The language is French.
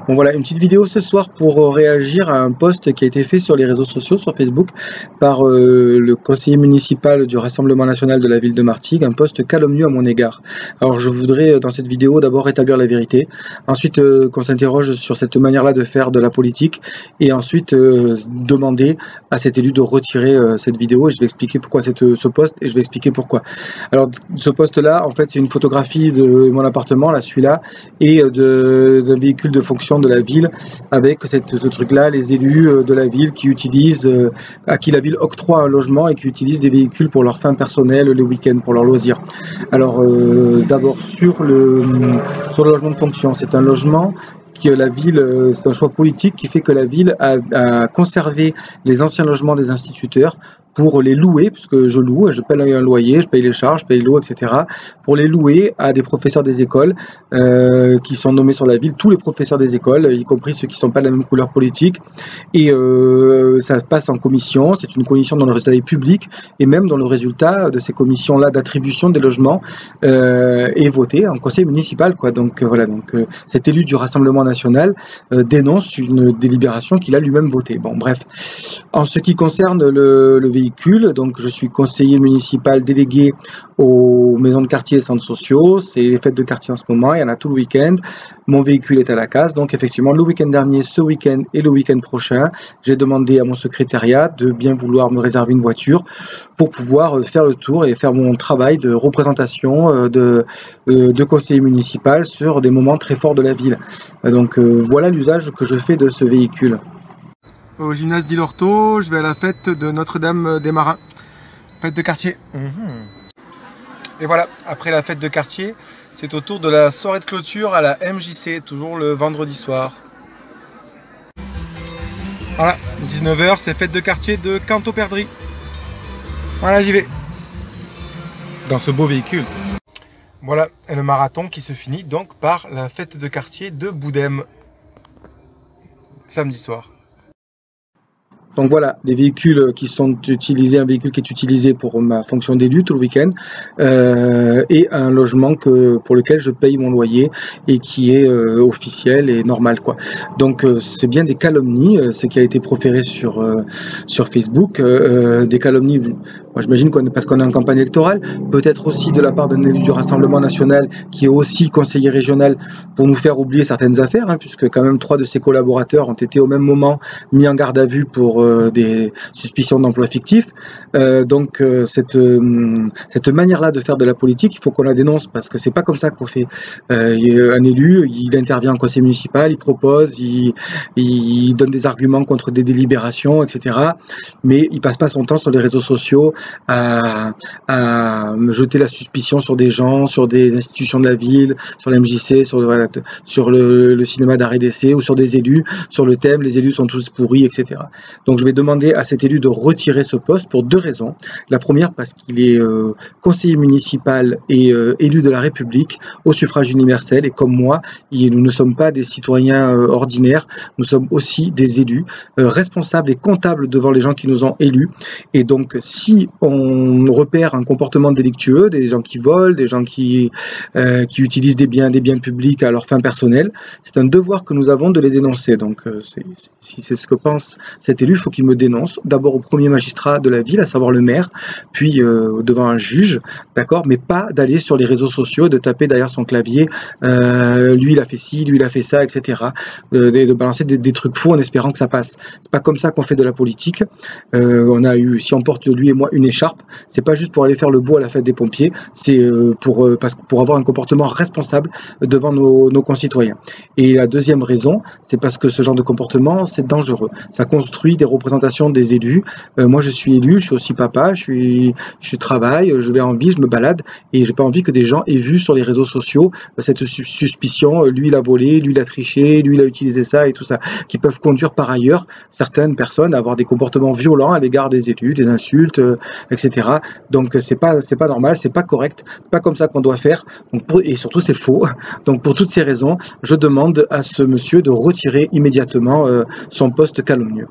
Bon voilà, une petite vidéo ce soir pour réagir à un post qui a été fait sur les réseaux sociaux, sur Facebook, par le conseiller municipal du Rassemblement national de la ville de Martigues, un post calomnieux à mon égard. Alors je voudrais dans cette vidéo d'abord rétablir la vérité, ensuite qu'on s'interroge sur cette manière-là de faire de la politique, et ensuite demander à cet élu de retirer cette vidéo, et je vais expliquer pourquoi ce post, et je vais expliquer pourquoi. Alors ce post-là, en fait, c'est une photographie de mon appartement, là, celui-là, et d'un véhicule de fonction de la ville, avec ce truc-là, les élus de la ville qui utilisent, à qui la ville octroie un logement et qui utilisent des véhicules pour leurs fins personnelles, les week-ends, pour leurs loisirs. Alors d'abord sur le logement de fonction, c'est un logement que la ville, c'est un choix politique qui fait que la ville a conservé les anciens logements des instituteurs pour les louer, puisque je loue, je paye un loyer, je paye les charges, je paye l'eau, etc., pour les louer à des professeurs des écoles qui sont nommés sur la ville, tous les professeurs des écoles, y compris ceux qui ne sont pas de la même couleur politique, et ça passe en commission, c'est une commission dont le résultat est public, et même dans le résultat de ces commissions-là d'attribution des logements est voté en conseil municipal, quoi. Donc voilà, donc cet élu du Rassemblement national dénonce une délibération qu'il a lui-même votée. Bon, bref. En ce qui concerne le véhicule, donc je suis conseiller municipal délégué aux maisons de quartier et centres sociaux. C'est les fêtes de quartier en ce moment, il y en a tout le week-end. Mon véhicule est à la case, donc effectivement le week-end dernier, ce week-end et le week-end prochain, j'ai demandé à mon secrétariat de bien vouloir me réserver une voiture pour pouvoir faire le tour et faire mon travail de représentation de conseiller municipal sur des moments très forts de la ville. Donc voilà l'usage que je fais de ce véhicule. Au gymnase d'Ilorto, je vais à la fête de Notre-Dame des Marins, fête de quartier. Et voilà, après la fête de quartier, c'est au tour de la soirée de clôture à la MJC, toujours le vendredi soir. Voilà, 19 h, c'est fête de quartier de Canto-Perdrix. Voilà, j'y vais. Dans ce beau véhicule. Voilà, et le marathon qui se finit donc par la fête de quartier de Boudem. Samedi soir. Donc voilà, des véhicules qui sont utilisés, un véhicule qui est utilisé pour ma fonction d'élu tout le week-end, et un logement pour lequel je paye mon loyer et qui est officiel et normal, quoi. Donc c'est bien des calomnies, ce qui a été proféré sur Facebook, des calomnies. Moi, j'imagine parce qu'on est en campagne électorale, peut-être aussi de la part d'un élu du Rassemblement national qui est aussi conseiller régional pour nous faire oublier certaines affaires, hein, puisque quand même 3 de ses collaborateurs ont été au même moment mis en garde à vue pour des suspicions d'emploi fictif. Donc cette manière-là de faire de la politique, il faut qu'on la dénonce parce que c'est pas comme ça qu'on fait. Un élu, il intervient en conseil municipal, il propose, il donne des arguments contre des délibérations, etc. Mais il passe pas son temps sur les réseaux sociaux à me jeter la suspicion sur des gens, sur des institutions de la ville, sur la MJC, sur le cinéma d'arrêt d'essai ou sur des élus, sur le thème les élus sont tous pourris, etc. Donc je vais demander à cet élu de retirer ce poste pour 2 raisons. La première parce qu'il est conseiller municipal et élu de la République au suffrage universel, et comme moi, nous ne sommes pas des citoyens ordinaires, nous sommes aussi des élus responsables et comptables devant les gens qui nous ont élus. Et donc si on repère un comportement délictueux, des gens qui volent, des gens qui utilisent des biens publics à leurs fins personnelles, c'est un devoir que nous avons de les dénoncer. Donc si c'est ce que pense cet élu, il faut qu'il me dénonce, d'abord au premier magistrat de la ville, à savoir le maire, puis devant un juge, d'accord, mais pas d'aller sur les réseaux sociaux, de taper derrière son clavier, lui il a fait ci, lui il a fait ça, etc., de balancer des trucs faux en espérant que ça passe. C'est pas comme ça qu'on fait de la politique. On a eu, si on porte lui et moi une écharpe, c'est pas juste pour aller faire le beau à la fête des pompiers, c'est pour avoir un comportement responsable devant nos concitoyens. Et la deuxième raison, c'est parce que ce genre de comportement, c'est dangereux. Ça construit des représentations des élus. Moi, je suis élu, je suis aussi papa, je travaille, je vais en ville, je me balade, et j'ai pas envie que des gens aient vu sur les réseaux sociaux cette suspicion, lui il a volé, lui il a triché, lui il a utilisé ça et tout ça, qui peuvent conduire par ailleurs certaines personnes à avoir des comportements violents à l'égard des élus, des insultes, etc. Donc c'est pas normal, c'est pas correct, c'est pas comme ça qu'on doit faire. Donc et surtout c'est faux. Donc pour toutes ces raisons, je demande à ce monsieur de retirer immédiatement son poste calomnieux.